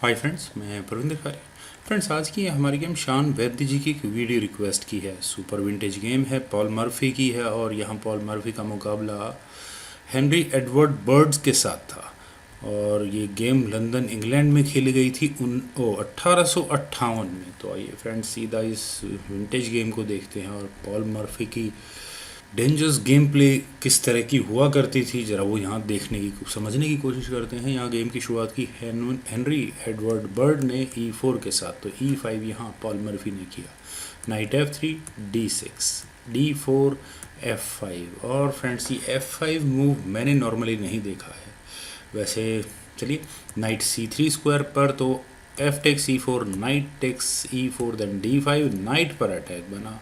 Hi friends, मैं Praveen Tripathi. Friends, आज की हमारी गेम शान वैद्य जी की एक वीडियो रिक्वेस्ट की है। सुपर विंटेज गेम है, पॉल मर्फी की है और यहाँ पॉल मर्फी का मुकाबला हेनरी एडवर्ड बर्ड्स के साथ था। और ये गेम लंदन इंग्लैंड में खेली गई थी 1858 में। तो आइए फ्रेंड्स, सीधा इस विंटेज गेम को देखते हैं और पॉल मर्फी की डेंजरस गेम प्ले किस तरह की हुआ करती थी, ज़रा वो यहाँ देखने की समझने की कोशिश करते हैं। यहाँ गेम की शुरुआत की हेनरी एडवर्ड बर्ड ने E4 के साथ, तो E5 यहाँ पॉल मर्फी ने किया। Night F3, D6, D4, F5। और फ्रेंड्स, ये F5 मूव मैंने नॉर्मली नहीं देखा है वैसे। चलिए, नाइट C3 स्क्वायर पर तो F takes E4, knight takes E4, then D5, knight पर अटैक बना।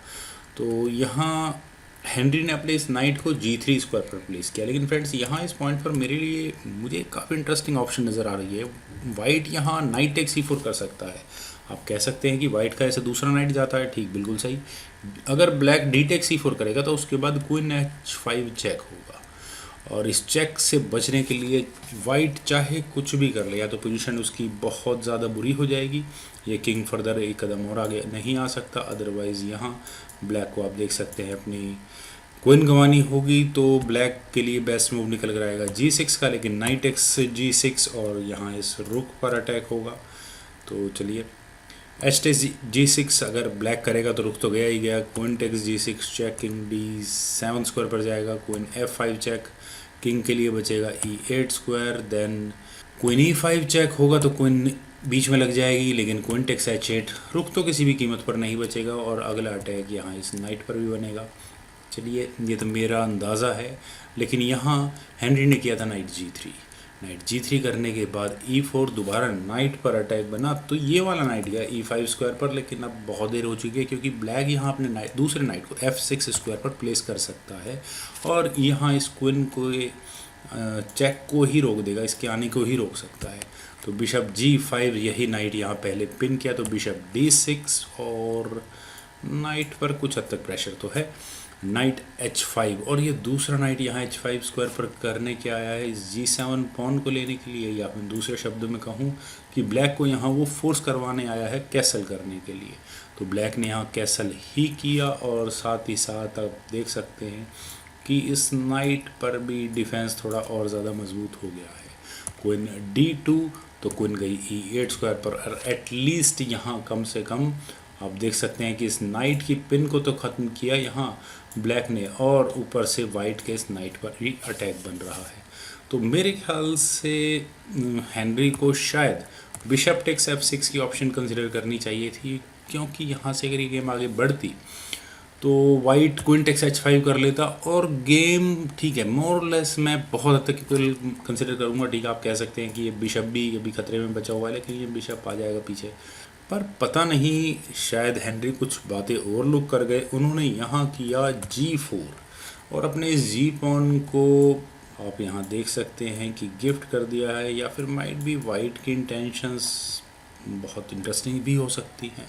तो यहाँ हेनरी ने अपने इस नाइट को G3 स्क्वायर पर प्लेस किया। लेकिन फ्रेंड्स, यहाँ इस पॉइंट पर मेरे लिए मुझे काफ़ी इंटरेस्टिंग ऑप्शन नज़र आ रही है। वाइट यहाँ नाइट टेक C4 कर सकता है। आप कह सकते हैं कि वाइट का ऐसे दूसरा नाइट जाता है, ठीक, बिल्कुल सही। अगर ब्लैक D टेक C4 करेगा तो उसके बाद क्वीन H5 चेक होगा। और इस चेक से बचने के लिए वाइट चाहे कुछ भी कर ले, या तो पोजीशन उसकी बहुत ज़्यादा बुरी हो जाएगी, ये किंग फर्दर एक कदम और आगे नहीं आ सकता। अदरवाइज़ यहाँ ब्लैक को आप देख सकते हैं अपनी क्वीन गंवानी होगी, तो ब्लैक के लिए बेस्ट मूव निकल कर आएगा G6 का। लेकिन नाइट एक्स G6 और यहाँ इस रुक पर अटैक होगा। तो चलिए, एच टेक्स G6 अगर ब्लैक करेगा तो रुक तो गया ही गया। Queen takes G6 check, king D7 square पर जाएगा, क्वीन F5 चेक, किंग के लिए बचेगा E8 square, then queen E5 check होगा तो क्वीन बीच में लग जाएगी। लेकिन क्वीन टेक्स H8, रुक तो किसी भी कीमत पर नहीं बचेगा और अगला अटैक यहाँ इस नाइट पर भी बनेगा। चलिए, ये तो मेरा अंदाज़ा है। लेकिन यहाँ हेनरी ने किया था नाइट G3। नाइट G3 करने के बाद E4, दोबारा नाइट पर अटैक बना, तो ये वाला नाइट गया E5 स्क्वायर पर। लेकिन अब बहुत देर हो चुकी है, क्योंकि ब्लैक यहाँ अपने दूसरे नाइट को F6 स्क्वायर पर प्लेस कर सकता है और यहाँ इस क्वीन को चेक को ही रोक देगा, इसके आने को ही रोक सकता है। तो बिशप G5, यही नाइट यहाँ पहले पिन किया, तो बिशप D6 और नाइट पर कुछ हद तक प्रेशर तो है। नाइट H5 और ये दूसरा नाइट यहाँ H5 स्क्वायर पर करने के आया है इस G7 पॉन को लेने के लिए, या फिर दूसरे शब्दों में कहूँ कि ब्लैक को यहाँ वो फोर्स करवाने आया है कैसल करने के लिए। तो ब्लैक ने यहाँ कैसल ही किया और साथ ही साथ आप देख सकते हैं कि इस नाइट पर भी डिफेंस थोड़ा और ज़्यादा मजबूत हो गया है। क्वीन D2, तो क्वीन गई E8 स्क्वायर पर। और एटलीस्ट यहाँ कम से कम आप देख सकते हैं कि इस नाइट की पिन को तो ख़त्म किया यहाँ ब्लैक ने, और ऊपर से वाइट के इस नाइट पर भी अटैक बन रहा है। तो मेरे ख्याल से हेनरी को शायद बिशप टेक्स F6 की ऑप्शन कंसिडर करनी चाहिए थी, क्योंकि यहाँ से अगर ये गेम आगे बढ़ती तो वाइट क्वीन टेक्स H5 कर लेता और गेम, ठीक है, मोर लेस मैं बहुत हद तक कंसिडर करूँगा। ठीक है, आप कह सकते हैं कि ये बिशप भी अभी खतरे में बचा हुआ है, लेकिन ये बिशप आ जाएगा पीछे। पर पता नहीं, शायद हेनरी कुछ बातें ओवरलुक कर गए। उन्होंने यहाँ किया G4 और अपने इस G पॉन को आप यहाँ देख सकते हैं कि गिफ्ट कर दिया है, या फिर माइट भी वाइट की इंटेंशंस बहुत इंटरेस्टिंग भी हो सकती हैं।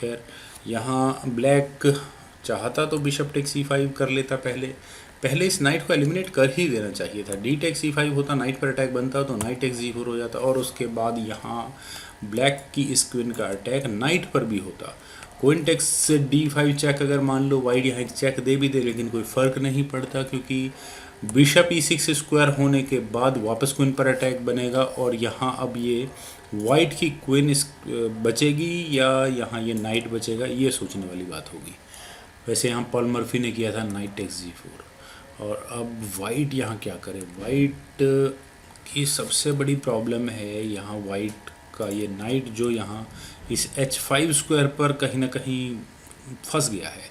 खैर, यहाँ ब्लैक चाहता तो बिशप टेक C5 कर लेता, पहले इस नाइट को एलिमिनेट कर ही देना चाहिए था। D टेक C5 होता, नाइट पर अटैक बनता, तो नाइट टेक G4 हो जाता, और उसके बाद यहाँ ब्लैक की इस क्वीन का अटैक नाइट पर भी होता। क्वीन टेक्स से D5 चेक, अगर मान लो वाइट यहाँ चेक दे भी दे, लेकिन कोई फ़र्क नहीं पड़ता, क्योंकि बिशप E6 स्क्वायर होने के बाद वापस क्वीन पर अटैक बनेगा। और यहाँ अब ये वाइट की क्वीन इस बचेगी या यहाँ ये नाइट बचेगा, ये सोचने वाली बात होगी। वैसे यहाँ पॉल मर्फी ने किया था नाइट टेक्स G4। और अब वाइट यहाँ क्या करे? वाइट की सबसे बड़ी प्रॉब्लम है यहाँ वाइट का ये नाइट, जो यहाँ इस H5 स्क्वायर पर कहीं ना कहीं फंस गया है।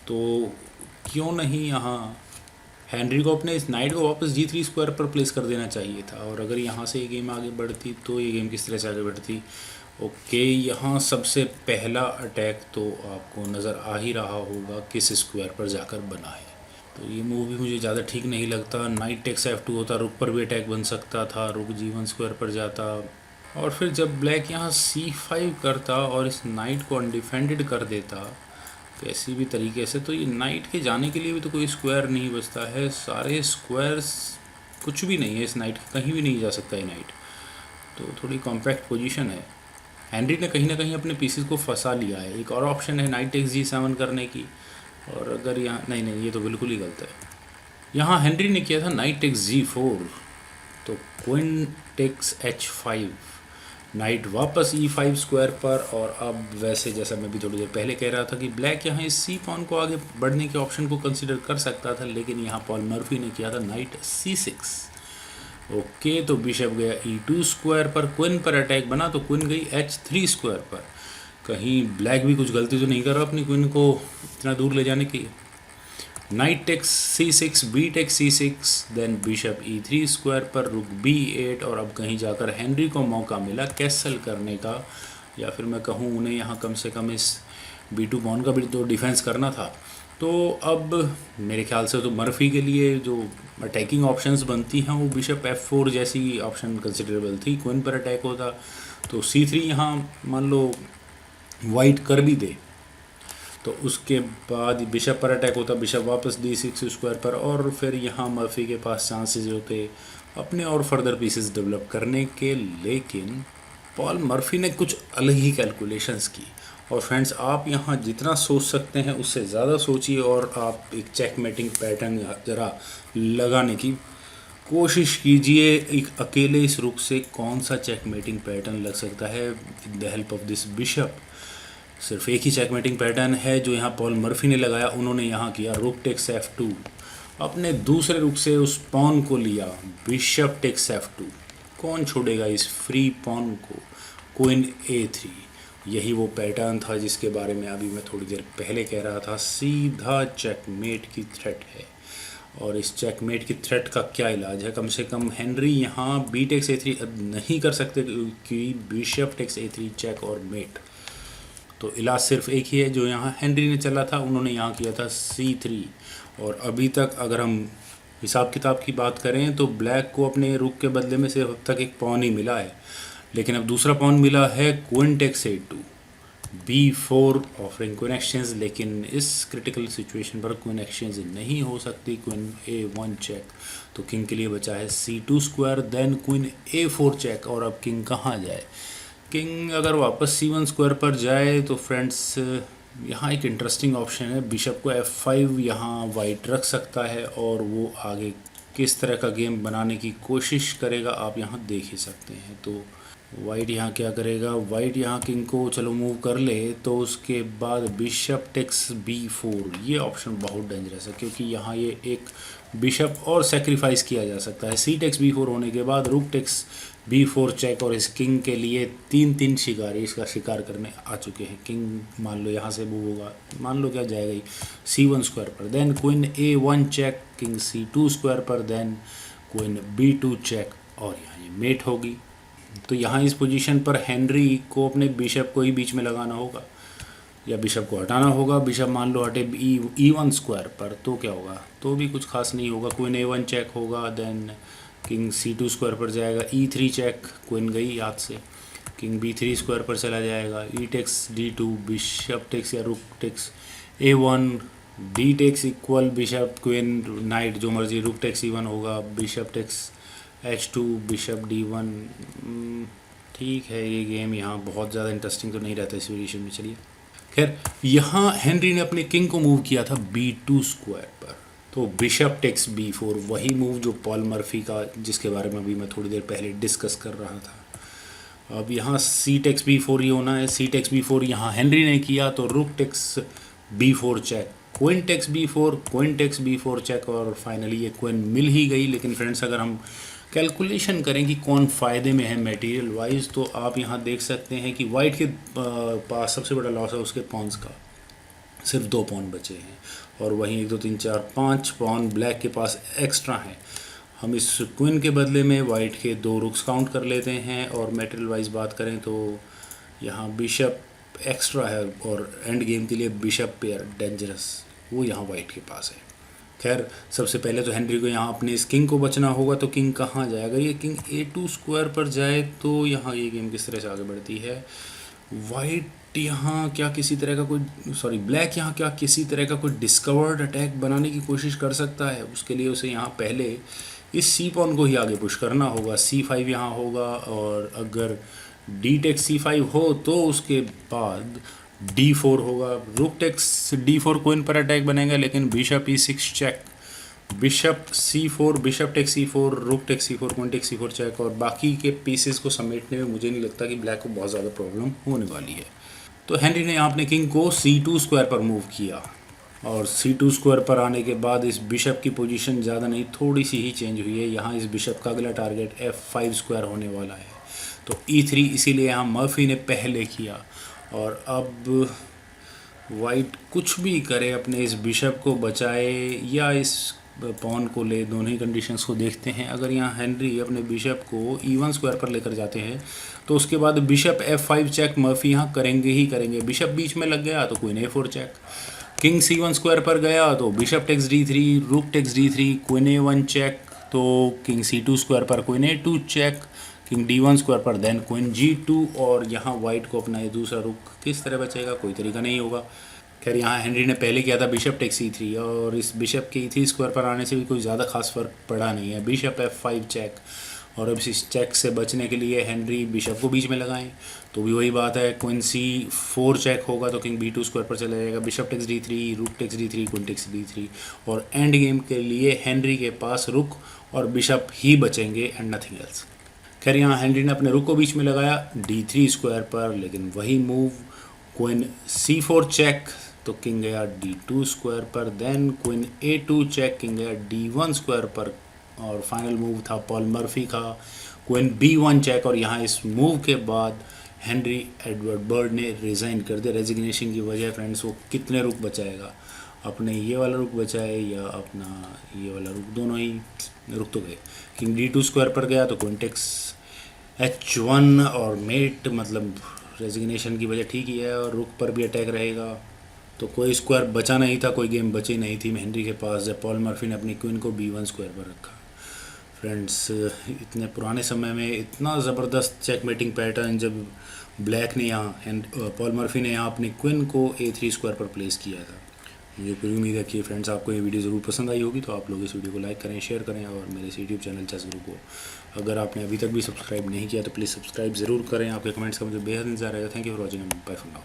तो क्यों नहीं यहाँ हेनरी को अपने इस नाइट को वापस G3 स्क्वायर पर प्लेस कर देना चाहिए था। और अगर यहाँ से ये गेम आगे बढ़ती तो ये गेम किस तरह से आगे बढ़ती? ओके, यहाँ सबसे पहला अटैक तो आपको नज़र आ ही रहा होगा किस स्क्वायर पर जाकर बना है। तो ये मूव भी मुझे ज़्यादा ठीक नहीं लगता। नाइट टेक्स F2 होता, रुक पर भी अटैक बन सकता था, रुक G1 स्क्वायर पर जाता, और फिर जब ब्लैक यहाँ C5 करता और इस नाइट को अनडिफेंडेड कर देता कैसी भी तरीके से, तो ये नाइट के जाने के लिए भी तो कोई स्क्वायर नहीं बचता है। सारे स्क्वायर्स कुछ भी नहीं है, इस नाइट के कहीं भी नहीं जा सकता है नाइट। तो थोड़ी कॉम्पैक्ट पोजीशन है। हेनरी ने कहीं ना कहीं अपने पीसेस को फंसा लिया है। एक और ऑप्शन है नाइट टेक्स G7 करने की, और अगर यहाँ नहीं नहीं, ये तो बिल्कुल ही गलत है। यहाँ हेनरी ने किया था नाइट टेक्स G4, तो क्वीन टेक्स H5, नाइट वापस E5 स्क्वायर पर। और अब वैसे जैसा मैं भी थोड़ी देर पहले कह रहा था कि ब्लैक यहाँ इस सी पॉन को आगे बढ़ने के ऑप्शन को कंसिडर कर सकता था, लेकिन यहाँ पॉल मर्फी ने किया था नाइट C6। ओके, तो बिशप गया E2 स्क्वायर पर, क्वीन पर अटैक बना तो क्वीन गई H3 स्क्वायर पर। कहीं ब्लैक भी कुछ गलती तो नहीं कर रहा अपनी क्वीन को इतना दूर ले जाने की। Knight takes C6, B takes C6, then bishop E3 square पर, रुक B8, और अब कहीं जाकर हेनरी को मौका मिला कैसल करने का, या फिर मैं कहूँ उन्हें यहाँ कम से कम इस B2 पॉन का भी तो डिफेंस करना था। तो अब मेरे ख्याल से तो मर्फी के लिए जो अटैकिंग ऑप्शंस बनती हैं वो बिशप F4 जैसी ऑप्शन कंसिडरेबल थी। क्वीन पर अटैक होता तो C3 यहाँ मान लो वाइट कर भी दे, तो उसके बाद बिशप पर अटैक होता, बिशप वापस D6 स्क्वायर पर, और फिर यहाँ मर्फी के पास चांसेस होते अपने और फर्दर पीसेस डेवलप करने के। लेकिन पॉल मर्फी ने कुछ अलग ही कैलकुलेशंस की। और फ्रेंड्स, आप यहाँ जितना सोच सकते हैं उससे ज़्यादा सोचिए, और आप एक चेकमेटिंग पैटर्न ज़रा लगाने की कोशिश कीजिए। एक अकेले इस रुक से कौन सा चेकमेटिंग पैटर्न लग सकता है with the help of this bishop. सिर्फ एक ही चेकमेटिंग पैटर्न है जो यहाँ पॉल मर्फी ने लगाया। उन्होंने यहाँ किया रुक टेक्स F2, अपने दूसरे रुक से उस पॉन को लिया बिशप टेक्स F2। कौन छोड़ेगा इस फ्री पॉन को? Queen A3। यही वो पैटर्न था जिसके बारे में अभी मैं थोड़ी देर पहले कह रहा था। सीधा चेकमेट की थ्रेट है, और इस चेकमेट की थ्रेट का क्या इलाज है? कम से कम हेनरी यहाँ बी टेक्स A3 नहीं कर सकते कि बिशप टेक्स A3 चेक और मेट। तो इलाज सिर्फ एक ही है जो यहाँ हेनरी ने चला था, उन्होंने यहाँ किया था C3। और अभी तक अगर हम हिसाब किताब की बात करें तो ब्लैक को अपने रुक के बदले में सिर्फ अब तक एक पॉन ही मिला है, लेकिन अब दूसरा पॉन मिला है queen takes A2, B4 offering queen exchange. लेकिन इस क्रिटिकल सिचुएशन पर क्वीन एक्सचेंज नहीं हो सकती। क्वीन A1 चेक, तो किंग के लिए बचा है C2 square, then queen A4 check. और अब किंग कहाँ जाए? किंग अगर वापस C1 स्क्वायर पर जाए तो फ्रेंड्स यहाँ एक इंटरेस्टिंग ऑप्शन है। बिशप को F5 यहाँ वाइट रख सकता है, और वो आगे किस तरह का गेम बनाने की कोशिश करेगा आप यहाँ देख ही सकते हैं। तो वाइट यहाँ क्या करेगा? वाइट यहाँ किंग को चलो मूव कर ले, तो उसके बाद बिशप टेक्स B4, ये ऑप्शन बहुत डेंजरस है, क्योंकि यहाँ ये एक बिशप और सेक्रीफाइस किया जा सकता है। C टेक्स B4 होने के बाद रुक टेक्स B4 चेक, और इस किंग के लिए 3-3 शिकारी इसका शिकार करने आ चुके हैं। किंग मान लो यहाँ से मूव होगा, मान लो क्या जाएगा ही C1 स्क्वायर पर, then queen A1 check, king C2 square पर, देन क्वीन B2 चेक, और यहाँ ये मेट होगी। तो यहाँ इस पोजीशन पर हेनरी को अपने बिशप को ही बीच में लगाना होगा, या बिशप को हटाना होगा। बिशप मान लो हटे E1 स्क्वायर पर, तो क्या होगा? तो भी कुछ खास नहीं होगा। क्वीन A1 चेक होगा, देन किंग C2 स्क्वायर पर जाएगा, E3 चेक, क्वीन गई याद से, किंग B3 स्क्वायर पर चला जाएगा, E takes D2, bishop takes या rook takes A1, D takes equal bishop queen knight, जो मर्जी, रुक टेक्स E1 होगा, bishop takes H2, bishop D1। ठीक है, ये गेम यहाँ बहुत ज़्यादा इंटरेस्टिंग तो नहीं रहता इस वेरिएशन में। चलिए खैर, यहाँ हेनरी ने अपने किंग को मूव किया था B2 स्क्वायर पर, तो बिशप टेक्स B4, वही मूव जो पॉल मर्फी का, जिसके बारे में अभी मैं थोड़ी देर पहले डिस्कस कर रहा था। अब यहाँ C टेक्स B4 ही होना है। C टेक्स B4 यहाँ हेनरी ने किया, तो rook takes B4 check, queen takes B4, queen takes B4 check, और फाइनली ये क्वीन मिल ही गई। लेकिन फ्रेंड्स, अगर हम कैलकुलेशन करें कि कौन फ़ायदे में है मटेरियल वाइज, तो आप यहाँ देख सकते हैं कि वाइट के पास सबसे बड़ा लॉस है उसके पॉन्स का, सिर्फ 2 पॉन बचे हैं, और वहीं 1 2 3 4 5 पॉन ब्लैक के पास एक्स्ट्रा हैं। हम इस क्वीन के बदले में वाइट के 2 रुक्स काउंट कर लेते हैं, और मटेरियल वाइज बात करें तो यहाँ बिशप एक्स्ट्रा है, और एंड गेम के लिए बिशप पेयर डेंजरस, वो यहाँ वाइट के पास है। खैर, सबसे पहले तो हेनरी को यहाँ अपने इस किंग को बचना होगा। तो किंग कहाँ जाए? अगर ये किंग A2 स्क्वायर पर जाए तो यहाँ ये गेम किस तरह से आगे बढ़ती है? वाइट यहाँ क्या किसी तरह का कोई ब्लैक यहाँ क्या किसी तरह का कोई डिस्कवर्ड अटैक बनाने की कोशिश कर सकता है? उसके लिए उसे यहाँ पहले इस सी पॉन को ही आगे पुश करना होगा। C5 यहाँ होगा, और अगर डी टेक्स C5 हो तो उसके बाद D4 होगा। रुक टेक्स D4 क्वीन पर अटैक बनेगा, लेकिन bishop E6 check, bishop C4, bishop takes C4, rook takes C4, queen takes C4 check, और बाकी के पीसेस को समेटने में मुझे नहीं लगता कि ब्लैक को बहुत ज़्यादा प्रॉब्लम होने वाली है। तो हेनरी ने यहाँ अपने किंग को C2 स्क्वायर पर मूव किया, और C2 स्क्वायर पर आने के बाद इस बिशप की पोजीशन ज़्यादा नहीं, थोड़ी सी ही चेंज हुई है। यहाँ इस बिशप का अगला टारगेट F5 स्क्वायर होने वाला है, तो E3 इसीलिए यहाँ मर्फी ने पहले किया। और अब वाइट कुछ भी करे, अपने इस बिशप को बचाए या इस पॉन को ले, दोनों ही कंडीशंस को देखते हैं। अगर यहाँ हेनरी अपने बिशप को E1 स्क्वायर पर लेकर जाते हैं तो उसके बाद बिशप F5 चेक मर्फी यहाँ करेंगे ही करेंगे। बिशप बीच में लग गया तो queen A4 check, king C1 square पर गया तो bishop takes D3, rook takes D3, queen A1 check, तो किंग C2 स्क्वायर पर queen A2 check, king D1 square पर देन क्वीन G2, और यहाँ वाइट को अपना ये दूसरा रुक किस तरह बचेगा, कोई तरीका नहीं होगा। खैर यहाँ हेनरी ने पहले किया था बिशप टेक्स E3, और इस बिशप के E3 स्क्वायर पर आने से भी कोई ज़्यादा खास फर्क पड़ा नहीं है। बिशप F5 चेक, और अब इस चेक से बचने के लिए हेनरी बिशप को बीच में लगाएं, तो भी वही बात है, क्वीन C4 चेक होगा तो किंग B2 स्क्वायर पर चला जाएगा, bishop takes D3, rook takes D3, queen takes D3, और एंड गेम के लिए हेनरी के पास रुक और बिशप ही बचेंगे एंड नथिंग एल्स। खैर यहाँ हेनरी ने अपने रुक को बीच में लगाया D3 स्क्वायर पर, लेकिन वही मूव क्वीन C4 चेक, तो किंग गया D2 स्क्वायर पर, then queen A2 check, king गया D1 स्क्वायर पर, और फाइनल मूव था पॉल मर्फी का क्वीन B1 चेक। और यहाँ इस मूव के बाद हेनरी एडवर्ड बर्ड ने रिज़ाइन कर दिया। रेजिग्नेशन की वजह फ्रेंड्स, वो कितने रुक बचाएगा, अपने ये वाला रुक बचाए या अपना ये वाला रुक, दोनों ही रुक तो गए। किंग D2 स्क्वायर पर गया तो क्वीन टेक्स H1 और मेट, मतलब रेजिग्नेशन की वजह ठीक ही है, और रुक पर भी अटैक रहेगा, तो कोई स्क्वायर बचा नहीं था, कोई गेम बची नहीं थी हेनरी के पास, जब पॉल मर्फी ने अपनी क्वीन को B1 स्क्वायर पर रखा। फ्रेंड्स, इतने पुराने समय में इतना ज़बरदस्त चेकमेटिंग पैटर्न जब ब्लैक ने यहाँ पॉल मर्फी ने यहाँ अपनी क्वीन को A3 स्क्वायर पर प्लेस किया था। मुझे पूरी उम्मीद है कि फ्रेंड्स आपको ये वीडियो ज़रूर पसंद आई होगी, तो आप लोग इस वीडियो को लाइक करें, शेयर करें, और मेरे इस यूट्यूब चैनल चेस गुरु को अगर आपने अभी तक भी सब्सक्राइब नहीं किया तो प्लीज़ सब्सक्राइब ज़रूर करें। आपके कमेंट्स का मुझे बेहद इंतजार रहेगा। Thank you for watching, bye for now.